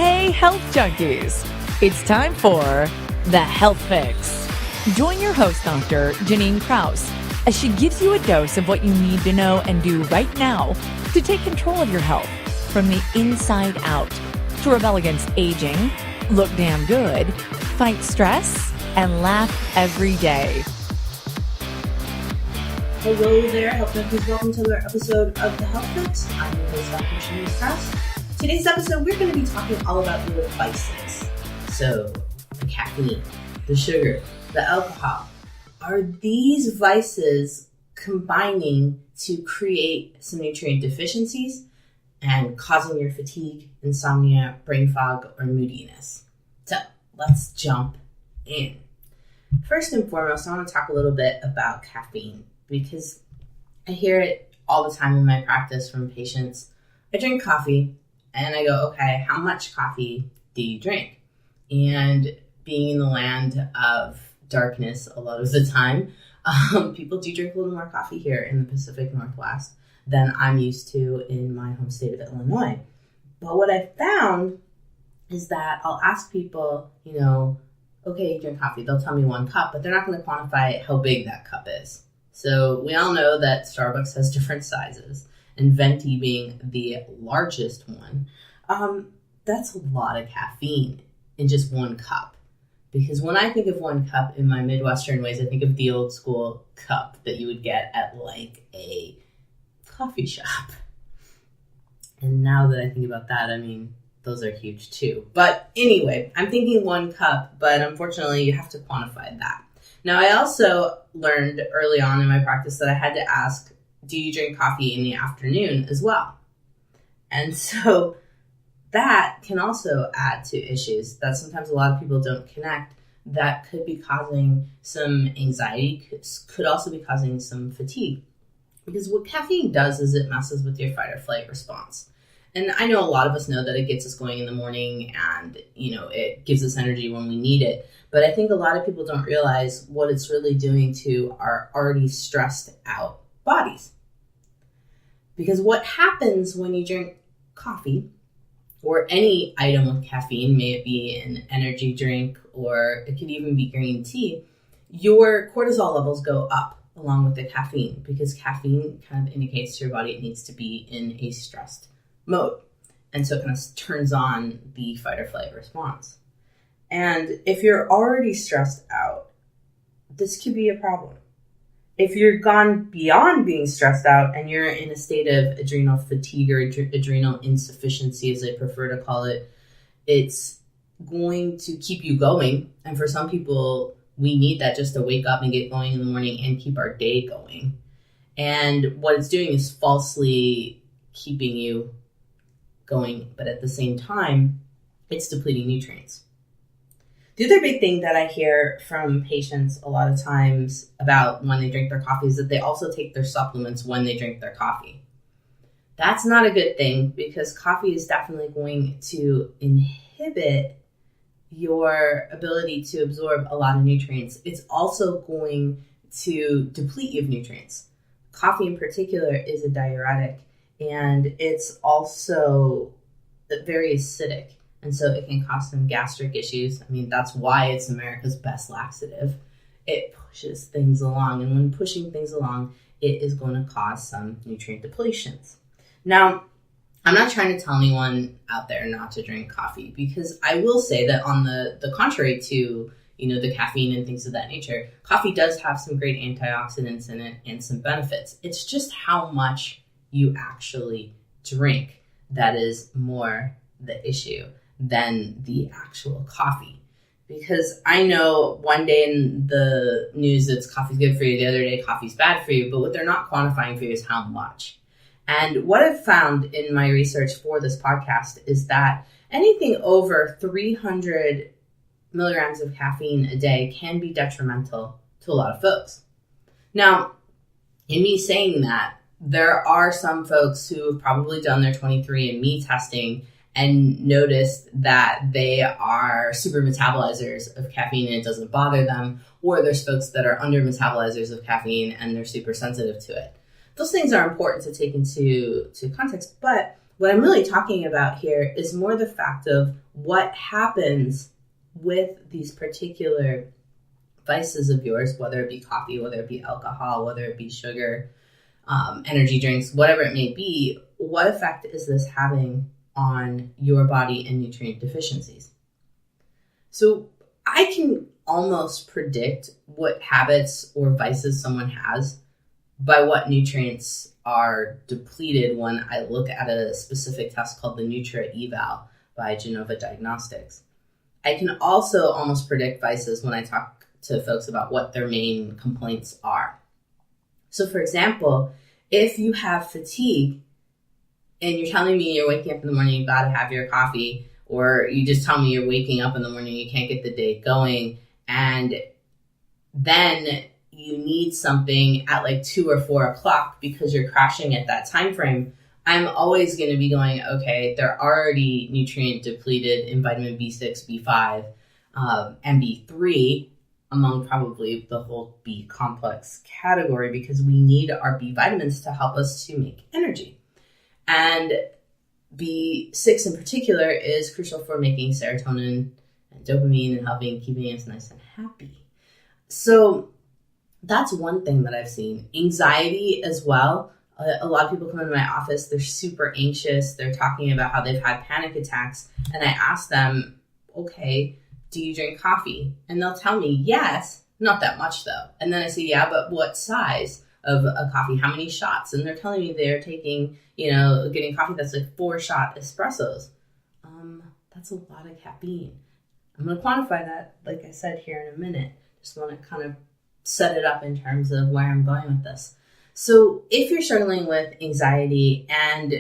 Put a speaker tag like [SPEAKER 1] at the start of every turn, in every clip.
[SPEAKER 1] Hey, health junkies! It's time for The Health Fix. Join your host, Dr. Janine Krause, as she gives you a dose of what you need to know and do right now to take control of your health from the inside out, to rebel against aging, look damn good, fight stress, and laugh every day.
[SPEAKER 2] Hello there, health junkies. Welcome to another episode of The Health Fix. I'm your host, Dr. Janine Krause. Today's episode, we're going to be talking all about your vices. So, the caffeine, the sugar, the alcohol. Are these vices combining to create some nutrient deficiencies and causing your fatigue, insomnia, brain fog, or moodiness? So, let's jump in. First and foremost, I want to talk a little bit about caffeine because I hear it all the time in my practice from patients. I drink coffee. And I go, okay, how much coffee do you drink? And being in the land of darkness a lot of the time, people do drink a little more coffee here in the Pacific Northwest than I'm used to in my home state of Illinois. But what I've found is that I'll ask people, okay, you drink coffee. They'll tell me 1 cup, but they're not going to quantify how big that cup is. So we all know that Starbucks has different sizes. And venti being the largest one, that's a lot of caffeine in just 1 cup. Because when I think of 1 cup in my Midwestern ways, I think of the old school cup that you would get at like a coffee shop. And now that I think about that, those are huge too. But anyway, I'm thinking 1 cup, but unfortunately you have to quantify that. Now I also learned early on in my practice that I had to ask, do you drink coffee in the afternoon as well? And so that can also add to issues that sometimes a lot of people don't connect that could be causing some anxiety, could also be causing some fatigue. Because what caffeine does is it messes with your fight or flight response. And I know a lot of us know that it gets us going in the morning and, it gives us energy when we need it. But I think a lot of people don't realize what it's really doing to our already stressed out bodies. Because what happens when you drink coffee or any item with caffeine, may it be an energy drink or it could even be green tea, your cortisol levels go up along with the caffeine because caffeine kind of indicates to your body it needs to be in a stressed mode. And so it kind of turns on the fight or flight response. And if you're already stressed out, this could be a problem. If you're gone beyond being stressed out and you're in a state of adrenal fatigue or adrenal insufficiency, as I prefer to call it, it's going to keep you going. And for some people, we need that just to wake up and get going in the morning and keep our day going. And what it's doing is falsely keeping you going, but at the same time, it's depleting nutrients. The other big thing that I hear from patients a lot of times about when they drink their coffee is that they also take their supplements when they drink their coffee. That's not a good thing because coffee is definitely going to inhibit your ability to absorb a lot of nutrients. It's also going to deplete you of nutrients. Coffee in particular is a diuretic and it's also very acidic. And so it can cause some gastric issues. That's why it's America's best laxative. It pushes things along. And when pushing things along, it is going to cause some nutrient depletions. Now, I'm not trying to tell anyone out there not to drink coffee because I will say that on the contrary to, the caffeine and things of that nature, coffee does have some great antioxidants in it and some benefits. It's just how much you actually drink that is more the issue than the actual coffee. Because I know one day in the news it's coffee's good for you, the other day coffee's bad for you, but what they're not quantifying for you is how much. And what I've found in my research for this podcast is that anything over 300 milligrams of caffeine a day can be detrimental to a lot of folks. Now, in me saying that, there are some folks who have probably done their 23andMe testing and noticed that they are super metabolizers of caffeine and it doesn't bother them, or there's folks that are under metabolizers of caffeine and they're super sensitive to it. Those things are important to take into context, but What I'm really talking about here is more the fact of what happens with these particular vices of yours, whether it be coffee, whether it be alcohol, whether it be sugar, energy drinks, whatever it may be. What effect is this having on your body and nutrient deficiencies? So I can almost predict what habits or vices someone has by what nutrients are depleted when I look at a specific test called the Nutra-Eval by Genova Diagnostics. I can also almost predict vices when I talk to folks about what their main complaints are. So for example, if you have fatigue and you're telling me you're waking up in the morning, you got to have your coffee, or you just tell me you're waking up in the morning, you can't get the day going, and then you need something at like 2 or 4 o'clock because you're crashing at that time frame, I'm always going to be going, okay, they're already nutrient depleted in vitamin B6, B5, and B3, among probably the whole B complex category, because we need our B vitamins to help us to make energy. And B6 in particular is crucial for making serotonin and dopamine and helping keeping us nice and happy. So that's one thing that I've seen. Anxiety as well. A lot of people come into my office, they're super anxious. They're talking about how they've had panic attacks. And I ask them, okay, do you drink coffee? And they'll tell me, yes, not that much though. And then I say, yeah, but what size of a coffee? How many shots? And they're telling me they're taking, getting coffee that's like 4-shot espressos. That's a lot of caffeine. I'm going to quantify that, like I said, here in a minute. Just want to kind of set it up in terms of where I'm going with this. So if you're struggling with anxiety and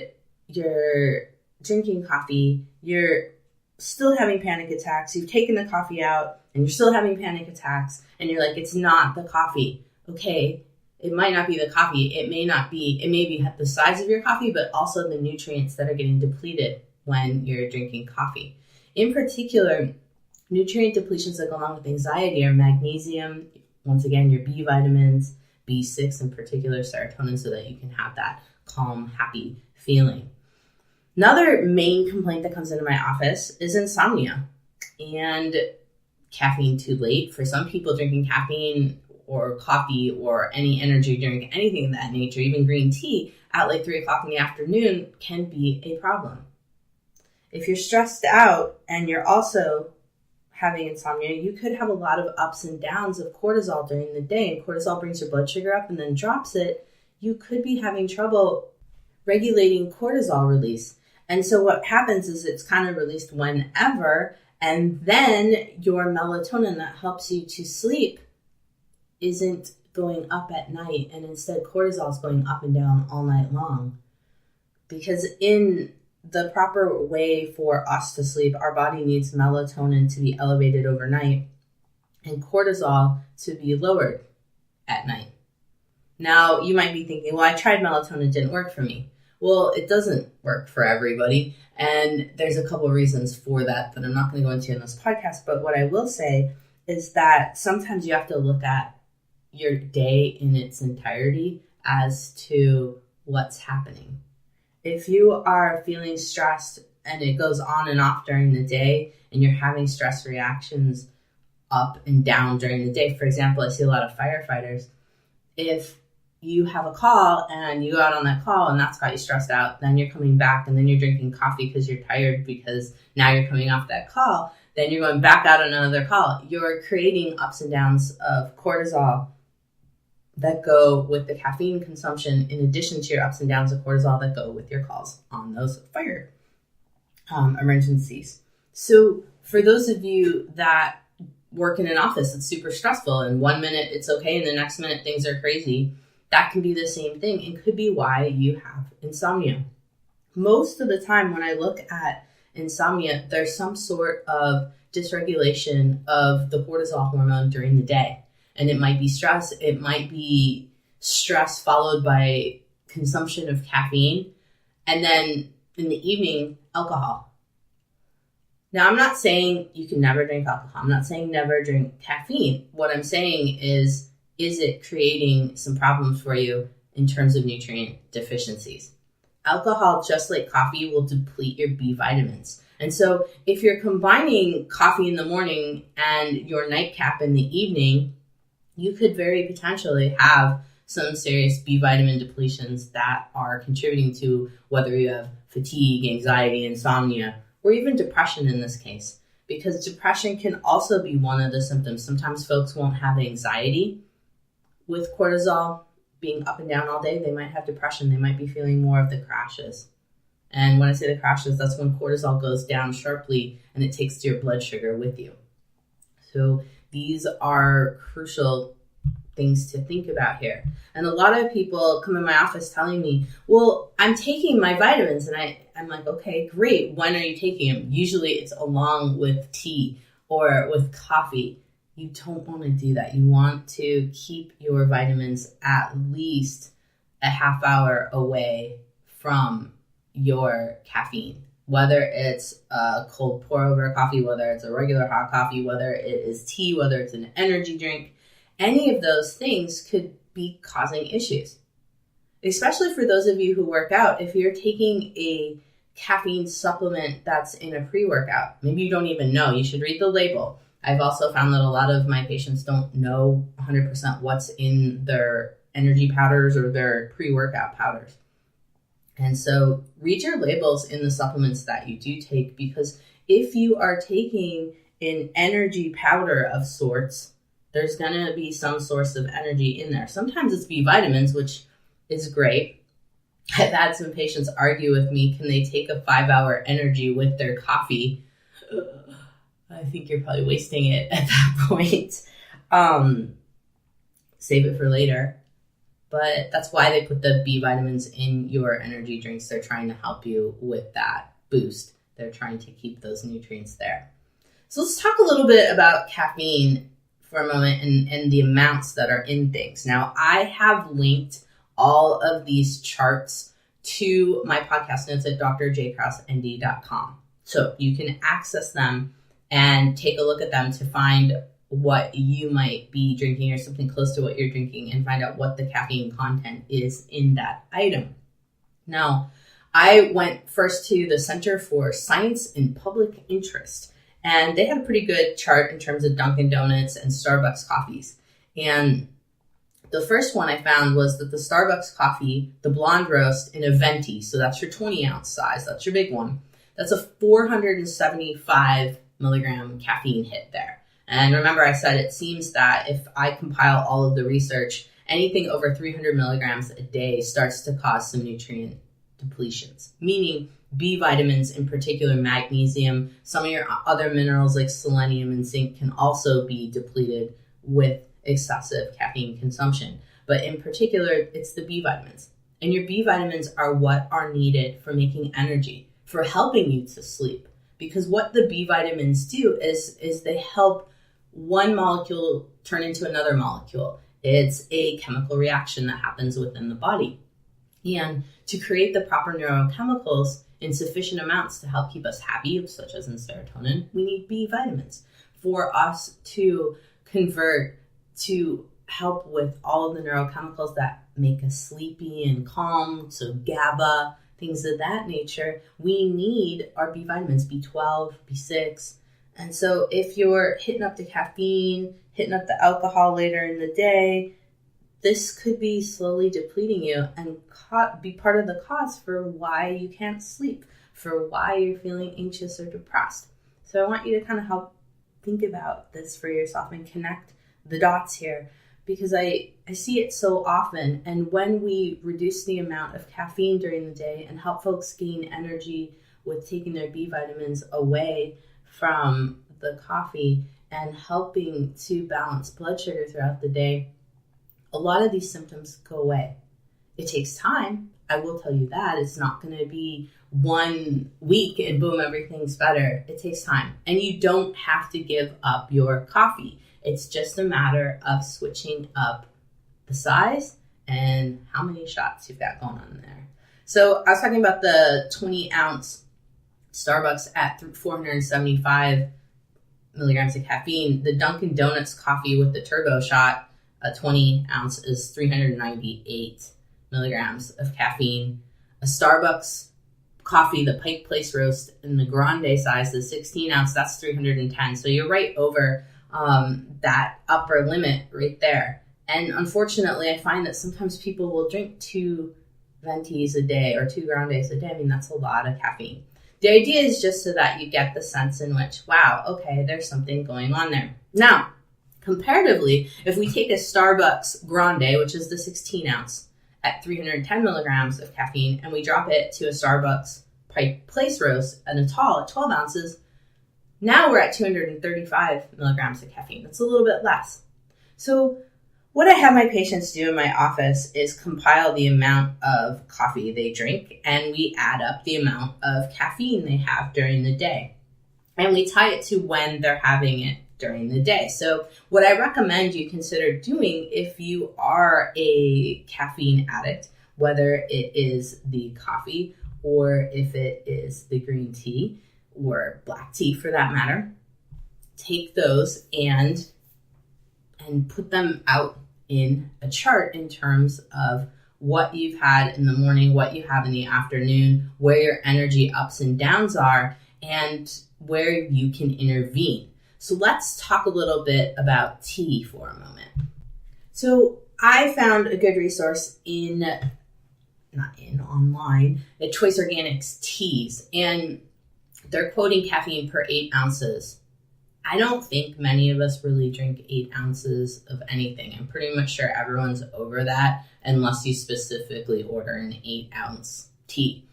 [SPEAKER 2] you're drinking coffee, you're still having panic attacks, you've taken the coffee out and you're still having panic attacks, and you're like, it's not the coffee. Okay, it might not be the coffee. It may be the size of your coffee, but also the nutrients that are getting depleted when you're drinking coffee. In particular, nutrient depletions that go along with anxiety are magnesium, once again, your B vitamins, B6 in particular, serotonin, so that you can have that calm, happy feeling. Another main complaint that comes into my office is insomnia and caffeine too late. For some people, drinking caffeine or coffee or any energy drink, anything of that nature, even green tea at like 3 o'clock in the afternoon can be a problem. If you're stressed out and you're also having insomnia, you could have a lot of ups and downs of cortisol during the day, and cortisol brings your blood sugar up and then drops it. You could be having trouble regulating cortisol release. And so what happens is it's kind of released whenever, and then your melatonin that helps you to sleep isn't going up at night, and instead cortisol is going up and down all night long. Because in the proper way for us to sleep, our body needs melatonin to be elevated overnight and cortisol to be lowered at night. Now, you might be thinking, well, I tried melatonin, it didn't work for me. Well, it doesn't work for everybody, and there's a couple of reasons for that I'm not going to go into in this podcast, but what I will say is that sometimes you have to look at your day in its entirety as to what's happening. If you are feeling stressed and it goes on and off during the day and you're having stress reactions up and down during the day, for example, I see a lot of firefighters. If you have a call and you go out on that call and that's got you stressed out, then you're coming back and then you're drinking coffee because you're tired because now you're coming off that call, then you're going back out on another call. You're creating ups and downs of cortisol that go with the caffeine consumption, in addition to your ups and downs of cortisol that go with your calls on those fire emergencies. So for those of you that work in an office, it's super stressful, and 1 minute it's okay and the next minute things are crazy, that can be the same thing and could be why you have insomnia. Most of the time when I look at insomnia, there's some sort of dysregulation of the cortisol hormone during the day. And it might be stress. It might be stress followed by consumption of caffeine. And then in the evening, alcohol. Now, I'm not saying you can never drink alcohol. I'm not saying never drink caffeine. What I'm saying is it creating some problems for you in terms of nutrient deficiencies? alcohol, just like coffee, will deplete your B vitamins. And so if you're combining coffee in the morning and your nightcap in the evening, you could very potentially have some serious B vitamin depletions that are contributing to whether you have fatigue, anxiety, insomnia, or even depression in this case. Because depression can also be one of the symptoms. Sometimes folks won't have anxiety. With cortisol being up and down all day, they might have depression. They might be feeling more of the crashes. And when I say the crashes, that's when cortisol goes down sharply and it takes your blood sugar with you. So these are crucial things to think about here. And a lot of people come in my office telling me, well, I'm taking my vitamins. And I'm like, okay, great. When are you taking them? Usually it's along with tea or with coffee. You don't want to do that. You want to keep your vitamins at least a half hour away from your caffeine, whether it's a cold pour over coffee, whether it's a regular hot coffee, whether it is tea, whether it's an energy drink. Any of those things could be causing issues, especially for those of you who work out. If you're taking a caffeine supplement that's in a pre-workout, maybe you don't even know, you should read the label. I've also found that a lot of my patients don't know 100% what's in their energy powders or their pre-workout powders. And so read your labels in the supplements that you do take, because if you are taking an energy powder of sorts, there's going to be some source of energy in there. Sometimes it's B vitamins, which is great. I've had some patients argue with me, can they take a 5-hour energy with their coffee? I think you're probably wasting it at that point. Save it for later. But that's why they put the B vitamins in your energy drinks. They're trying to help you with that boost. They're trying to keep those nutrients there. So let's talk a little bit about caffeine for a moment and the amounts that are in things. Now, I have linked all of these charts to my podcast notes at drjkrausnd.com. So you can access them and take a look at them to find what you might be drinking or something close to what you're drinking and find out what the caffeine content is in that item. Now, I went first to the Center for Science and Public Interest, and they had a pretty good chart in terms of Dunkin' Donuts and Starbucks coffees. And the first one I found was that the Starbucks coffee, the blonde roast in a venti, so that's your 20-ounce size, that's your big one, that's a 475 milligram caffeine hit there. And remember, I said it seems that if I compile all of the research, anything over 300 milligrams a day starts to cause some nutrient depletions, meaning B vitamins, in particular magnesium, some of your other minerals like selenium and zinc can also be depleted with excessive caffeine consumption. But in particular, it's the B vitamins. And your B vitamins are what are needed for making energy, for helping you to sleep. Because what the B vitamins do is they help one molecule turn into another molecule. It's a chemical reaction that happens within the body. And to create the proper neurochemicals in sufficient amounts to help keep us happy, such as in serotonin, we need B vitamins. For us to convert, to help with all of the neurochemicals that make us sleepy and calm, so GABA, things of that nature, we need our B vitamins, B12, B6. And so if you're hitting up the caffeine, hitting up the alcohol later in the day, this could be slowly depleting you and be part of the cause for why you can't sleep, for why you're feeling anxious or depressed. So I want you to kind of help think about this for yourself and connect the dots here, because I see it so often. And when we reduce the amount of caffeine during the day and help folks gain energy with taking their B vitamins away from the coffee and helping to balance blood sugar throughout the day, a lot of these symptoms go away. It takes time. I will tell you that. It's not going to be 1 week and boom, everything's better. It takes time. And you don't have to give up your coffee. It's just a matter of switching up the size and how many shots you've got going on there. So I was talking about the 20-ounce Starbucks at 475 milligrams of caffeine. The Dunkin' Donuts coffee with the turbo shot, a 20 ounce, is 398 milligrams of caffeine. a Starbucks coffee, the Pike Place Roast in the grande size, the 16 ounce, that's 310. So you're right over that upper limit right there. And unfortunately, I find that sometimes people will drink 2 ventis a day or 2 grandes a day. I mean, that's a lot of caffeine. The idea is just so that you get the sense in which, wow, okay, there's something going on there. Now, comparatively, if we take a Starbucks grande, which is the 16 ounce, at 310 milligrams of caffeine, and we drop it to a Starbucks Pike Place Roast, and a tall at 12 ounces, now we're at 235 milligrams of caffeine. That's a little bit less. So what I have my patients do in my office is compile the amount of coffee they drink, and we add up the amount of caffeine they have during the day. And we tie it to when they're having it during the day. So what I recommend you consider doing if you are a caffeine addict, whether it is the coffee or if it is the green tea or black tea for that matter, take those and put them out in a chart in terms of what you've had in the morning, what you have in the afternoon, where your energy ups and downs are, and where you can intervene. So let's talk a little bit about tea for a moment. So I found a good resource online, at Choice Organics Teas, and they're quoting caffeine per 8 ounces. I don't think many of us really drink 8 ounces of anything. I'm pretty much sure everyone's over that unless you specifically order an 8-ounce tea.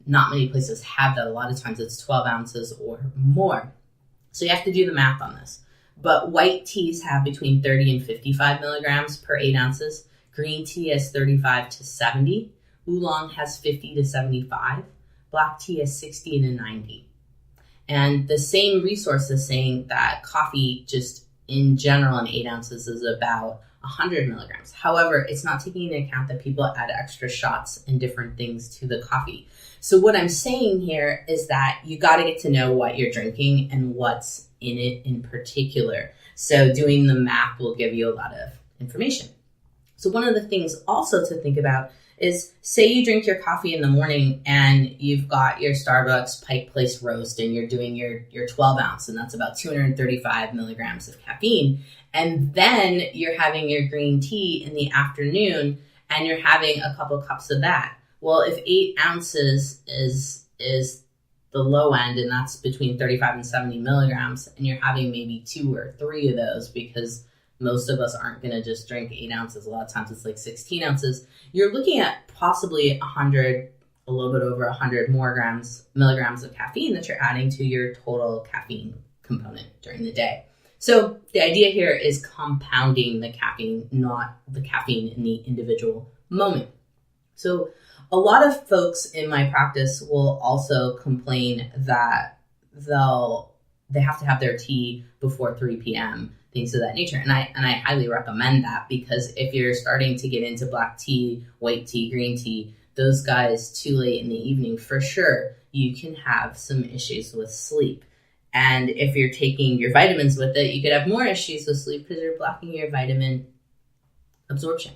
[SPEAKER 2] Not many places have that. A lot of times it's 12 ounces or more. So you have to do the math on this. But white teas have between 30 and 55 milligrams per 8 ounces. Green tea has 35 to 70. Oolong has 50 to 75. Black tea has 60 to 90. And the same resource is saying that coffee just in general in 8 ounces is about 100 milligrams. However, it's not taking into account that people add extra shots and different things to the coffee. So what I'm saying here is that you got to get to know what you're drinking and what's in it in particular. So doing the math will give you a lot of information. So one of the things also to think about is, say you drink your coffee in the morning and you've got your Starbucks Pike Place Roast and you're doing your 12 ounce, and that's about 235 milligrams of caffeine. And then you're having your green tea in the afternoon and you're having a couple cups of that. Well, if 8 ounces is the low end, and that's between 35 and 70 milligrams, and you're having maybe 2 or 3 of those, because most of us aren't going to just drink 8 ounces. A lot of times it's like 16 ounces. You're looking at possibly 100, a little bit over 100 milligrams of caffeine that you're adding to your total caffeine component during the day. So the idea here is compounding the caffeine, not the caffeine in the individual moment. So a lot of folks in my practice will also complain that they have to have their tea before 3 p.m., things of that nature. And I highly recommend that, because if you're starting to get into black tea, white tea, green tea, those guys too late in the evening, for sure, you can have some issues with sleep. And if you're taking your vitamins with it, you could have more issues with sleep because you're blocking your vitamin absorption.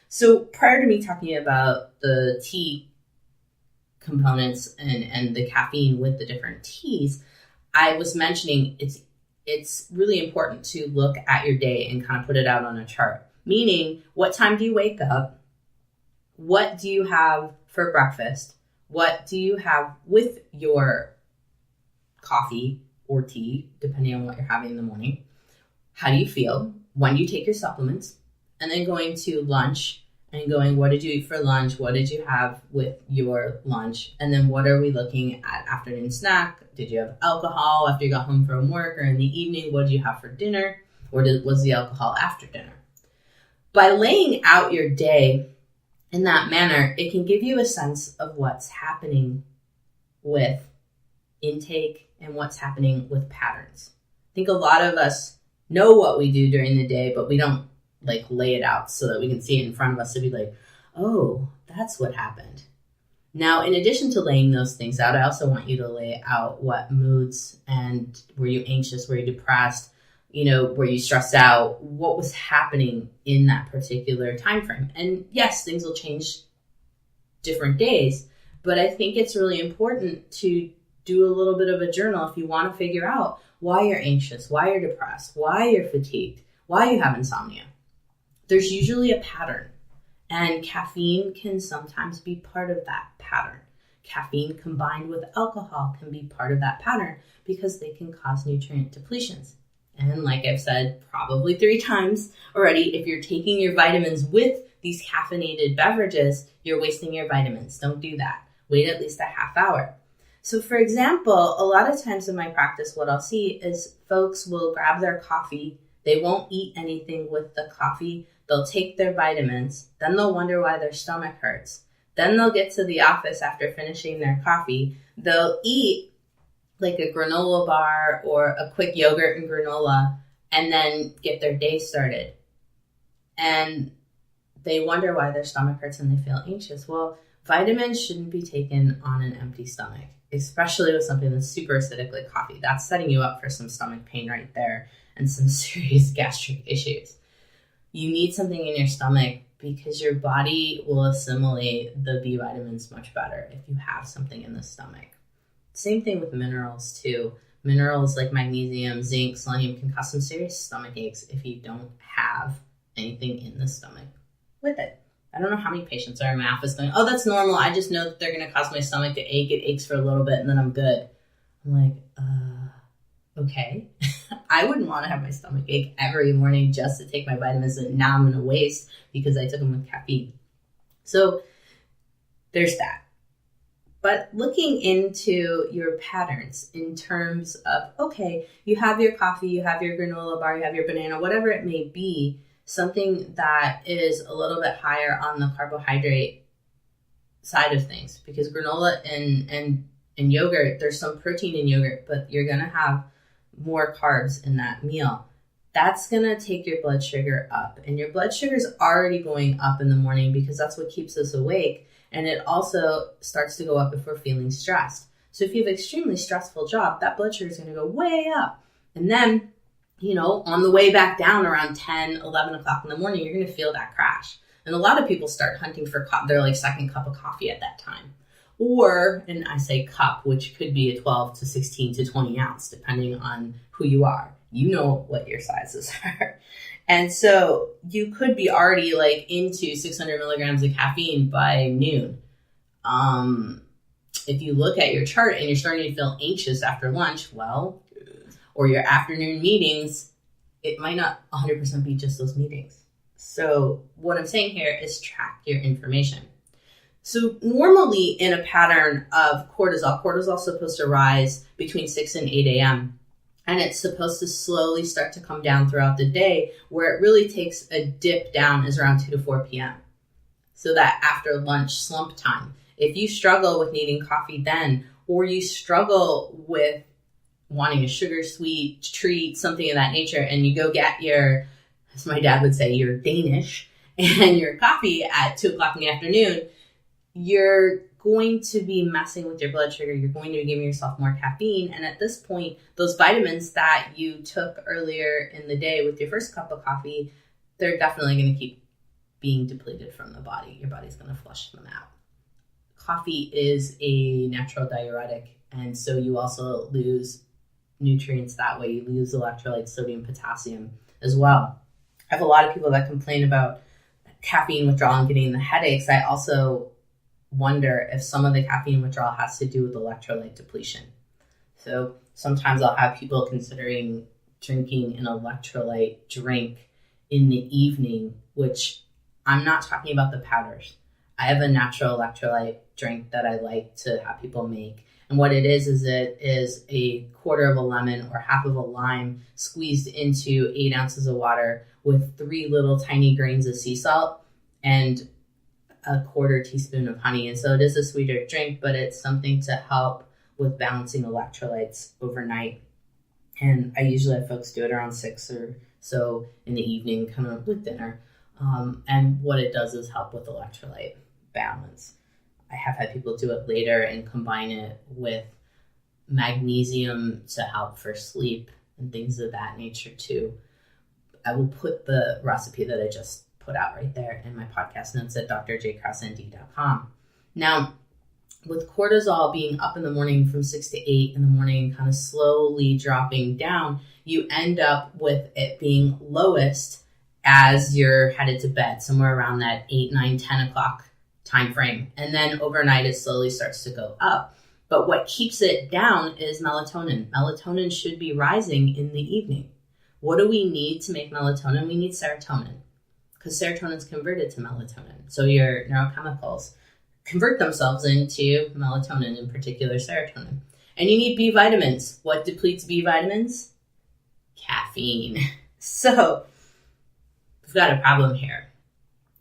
[SPEAKER 2] So prior to me talking about the tea components and the caffeine with the different teas, I was mentioning it's really important to look at your day and kind of put it out on a chart. Meaning, what time do you wake up? What do you have for breakfast? What do you have with your coffee or tea, depending on what you're having in the morning? How do you feel? When do you take your supplements? And then going to lunch and going, what did you eat for lunch? What did you have with your lunch? And then what are we looking at afternoon snack? Did you have alcohol after you got home from work, or in the evening? What did you have for dinner? Or was the alcohol after dinner? By laying out your day in that manner, it can give you a sense of what's happening with intake and what's happening with patterns. I think a lot of us know what we do during the day, but we don't lay it out so that we can see it in front of us to be like, oh, that's what happened. Now, in addition to laying those things out, I also want you to lay out what moods, and were you anxious, were you depressed, were you stressed out, what was happening in that particular time frame. And yes, things will change different days, But I think it's really important to do a little bit of a journal if you want to figure out why you're anxious, why you're depressed, why you're fatigued, why you have insomnia. There's usually a pattern, and caffeine can sometimes be part of that pattern. Caffeine combined with alcohol can be part of that pattern because they can cause nutrient depletions. And like I've said probably 3 times already, if you're taking your vitamins with these caffeinated beverages, you're wasting your vitamins. Don't do that. Wait at least a half hour. So for example, a lot of times in my practice, what I'll see is folks will grab their coffee. They won't eat anything with the coffee. They'll take their vitamins. Then they'll wonder why their stomach hurts. Then they'll get to the office after finishing their coffee. They'll eat like a granola bar or a quick yogurt and granola and then get their day started. And they wonder why their stomach hurts and they feel anxious. Well, vitamins shouldn't be taken on an empty stomach, especially with something that's super acidic like coffee. That's setting you up for some stomach pain right there and some serious gastric issues. You need something in your stomach because your body will assimilate the B vitamins much better if you have something in the stomach. Same thing with minerals too. Minerals like magnesium, zinc, selenium can cause some serious stomach aches if you don't have anything in the stomach with it. I don't know how many patients are in my office going, oh, that's normal. I just know that they're going to cause my stomach to ache. It aches for a little bit and then I'm good. I'm like, okay. I wouldn't want to have my stomach ache every morning just to take my vitamins that now I'm going to waste because I took them with caffeine. So there's that. But looking into your patterns in terms of, okay, you have your coffee, you have your granola bar, you have your banana, whatever it may be, something that is a little bit higher on the carbohydrate side of things. Because granola and yogurt, there's some protein in yogurt, but you're going to have more carbs in that meal. That's going to take your blood sugar up. And your blood sugar is already going up in the morning because that's what keeps us awake. And it also starts to go up if we're feeling stressed. So if you have an extremely stressful job, that blood sugar is going to go way up. And then, on the way back down around 10, 11 o'clock in the morning, you're going to feel that crash. And a lot of people start hunting for their second cup of coffee at that time. Or, and I say cup, which could be a 12 to 16 to 20 ounce, depending on who you are. You know what your sizes are. And so you could be already into 600 milligrams of caffeine by noon. If you look at your chart and you're starting to feel anxious after lunch, or your afternoon meetings, it might not 100% be just those meetings. So what I'm saying here is track your information. So normally in a pattern of cortisol is supposed to rise between 6 and 8 a.m. And it's supposed to slowly start to come down throughout the day, where it really takes a dip down is around 2 to 4 p.m. So that after lunch slump time, if you struggle with needing coffee then, or you struggle with wanting a sugar sweet treat, something of that nature, and you go get your, as my dad would say, your Danish and your coffee at 2 o'clock in the afternoon, you're going to be messing with your blood sugar. You're going to be giving yourself more caffeine. And at this point, those vitamins that you took earlier in the day with your first cup of coffee, they're definitely going to keep being depleted from the body. Your body's going to flush them out. Coffee is a natural diuretic. And so you also lose nutrients that way. You lose electrolytes, sodium, potassium as well. I have a lot of people that complain about caffeine withdrawal and getting the headaches. I also wonder if some of the caffeine withdrawal has to do with electrolyte depletion. So sometimes I'll have people considering drinking an electrolyte drink in the evening, which I'm not talking about the powders. I have a natural electrolyte drink that I like to have people make. And what it is it is a quarter of a lemon or half of a lime squeezed into 8 ounces of water with 3 little tiny grains of sea salt and a quarter teaspoon of honey. And so it is a sweeter drink, but it's something to help with balancing electrolytes overnight. And I usually have folks do it around 6 or so in the evening, kind of with dinner. And what it does is help with electrolyte balance. I have had people do it later and combine it with magnesium to help for sleep and things of that nature too. I will put the recipe that I just put out right there in my podcast notes at drjkrausnd.com. Now, with cortisol being up in the morning from 6 to 8 in the morning, kind of slowly dropping down, you end up with it being lowest as you're headed to bed, somewhere around that 8, 9, 10 o'clock time frame. And then overnight, it slowly starts to go up. But what keeps it down is melatonin. Melatonin should be rising in the evening. What do we need to make melatonin? We need serotonin, because serotonin is converted to melatonin. So your neurochemicals convert themselves into melatonin, in particular serotonin. And you need B vitamins. What depletes B vitamins? Caffeine. So we've got a problem here.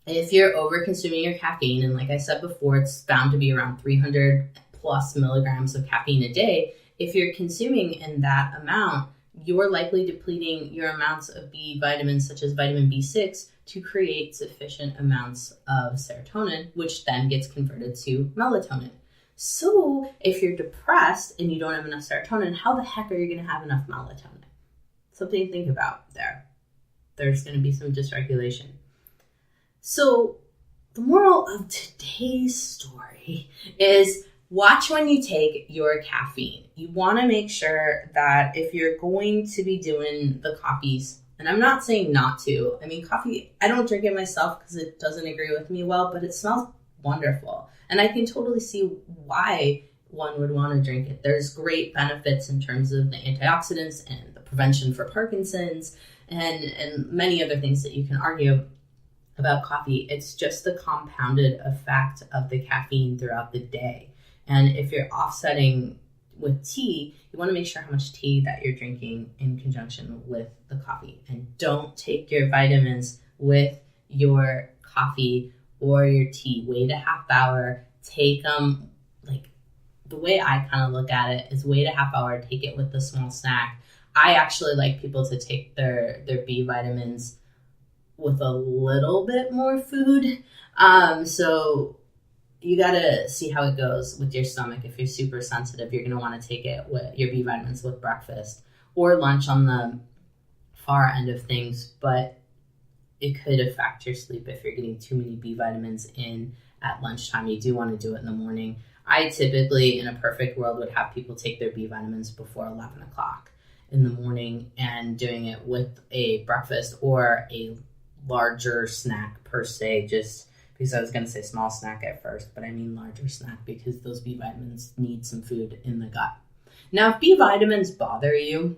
[SPEAKER 2] If you're over consuming your caffeine, and like I said before, it's bound to be around 300 plus milligrams of caffeine a day. If you're consuming in that amount, you're likely depleting your amounts of B vitamins, such as vitamin B6, to create sufficient amounts of serotonin, which then gets converted to melatonin. So if you're depressed and you don't have enough serotonin, how the heck are you going to have enough melatonin? Something to think about there. There's going to be some dysregulation. So the moral of today's story is watch when you take your caffeine. You want to make sure that if you're going to be doing the coffees, and I'm not saying not to. I mean, coffee, I don't drink it myself because it doesn't agree with me well, but it smells wonderful. And I can totally see why one would want to drink it. There's great benefits in terms of the antioxidants and the prevention for Parkinson's and many other things that you can argue about coffee. It's just the compounded effect of the caffeine throughout the day. And if you're offsetting with tea, you want to make sure how much tea that you're drinking in conjunction with the coffee. And don't take your vitamins with your coffee or your tea. Wait a half hour. Take them, like the way I kind of look at it is wait a half hour, take it with the small snack. I actually like people to take their B vitamins with a little bit more food. So you got to see how it goes with your stomach. If you're super sensitive, you're going to want to take it with your B vitamins with breakfast or lunch on the far end of things. But it could affect your sleep if you're getting too many B vitamins in at lunchtime. You do want to do it in the morning. I typically, in a perfect world, would have people take their B vitamins before 11 o'clock in the morning and doing it with a breakfast or a larger snack per se, just because I was going to say small snack at first, but I mean larger snack because those B vitamins need some food in the gut. Now, if B vitamins bother you,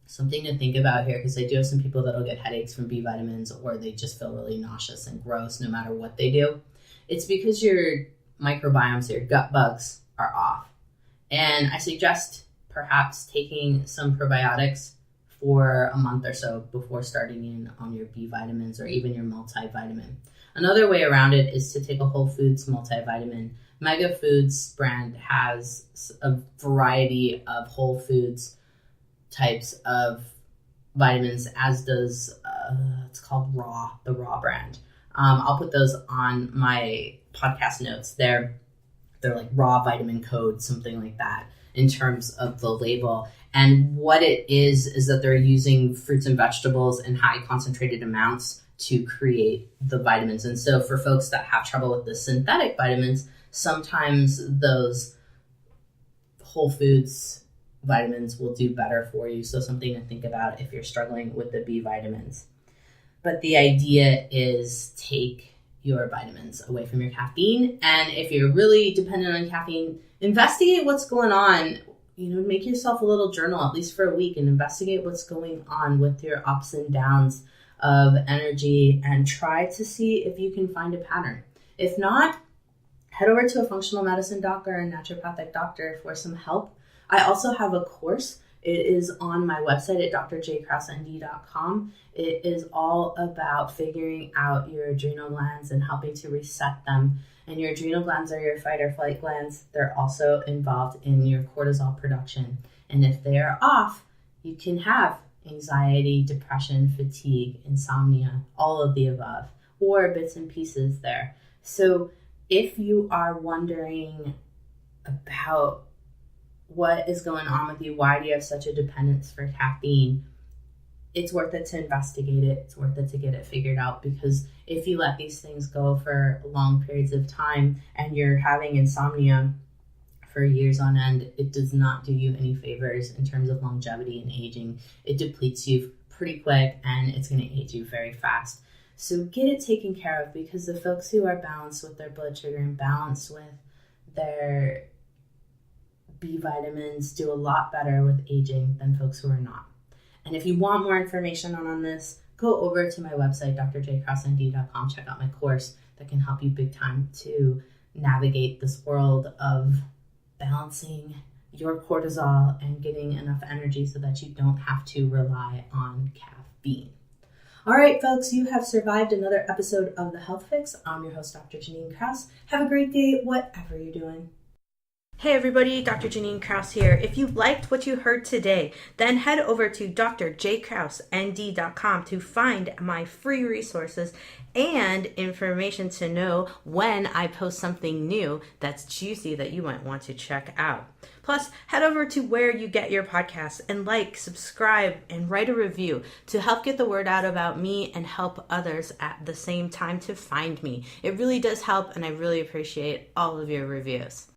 [SPEAKER 2] something to think about here, because I do have some people that'll get headaches from B vitamins or they just feel really nauseous and gross no matter what they do. It's because your microbiomes, your gut bugs, are off. And I suggest perhaps taking some probiotics for a month or so before starting in on your B vitamins or even your multivitamin. Another way around it is to take a Whole Foods multivitamin. Mega Foods brand has a variety of Whole Foods types of vitamins, as does, it's called Raw, the Raw brand. I'll put those on my podcast notes. They're like raw vitamin code, something like that, in terms of the label. And what it is that they're using fruits and vegetables in high concentrated amounts to create the vitamins. And so for folks that have trouble with the synthetic vitamins, sometimes those Whole Foods vitamins will do better for you. So something to think about if you're struggling with the B vitamins. But the idea is take your vitamins away from your caffeine. And if you're really dependent on caffeine, investigate what's going on. Make yourself a little journal, at least for a week, and investigate what's going on with your ups and downs of energy and try to see if you can find a pattern. If not, head over to a functional medicine doctor or naturopathic doctor for some help. I also have a course. It is on my website at drjkrausnd.com. It is all about figuring out your adrenal glands and helping to reset them. And your adrenal glands are your fight or flight glands. They're also involved in your cortisol production. And if they are off, you can have anxiety, depression, fatigue, insomnia, all of the above, or bits and pieces there. So if you are wondering about what is going on with you, why do you have such a dependence for caffeine, it's worth it to investigate it. It's worth it to get it figured out, because if you let these things go for long periods of time and you're having insomnia for years on end, it does not do you any favors in terms of longevity and aging. It depletes you pretty quick, and it's going to age you very fast. So get it taken care of, because the folks who are balanced with their blood sugar and balanced with their B vitamins do a lot better with aging than folks who are not. And if you want more information on this, go over to my website, drjkraussnd.com. Check out my course that can help you big time to navigate this world of balancing your cortisol and getting enough energy so that you don't have to rely on caffeine. All right, folks, you have survived another episode of The Health Fix. I'm your host, Dr. Janine Krause. Have a great day, whatever you're doing.
[SPEAKER 3] Hey everybody, Dr. Janine Krause here. If you liked what you heard today, then head over to drjkraussnd.com to find my free resources and information to know when I post something new that's juicy that you might want to check out. Plus, head over to where you get your podcasts and subscribe, and write a review to help get the word out about me and help others at the same time to find me. It really does help, and I really appreciate all of your reviews.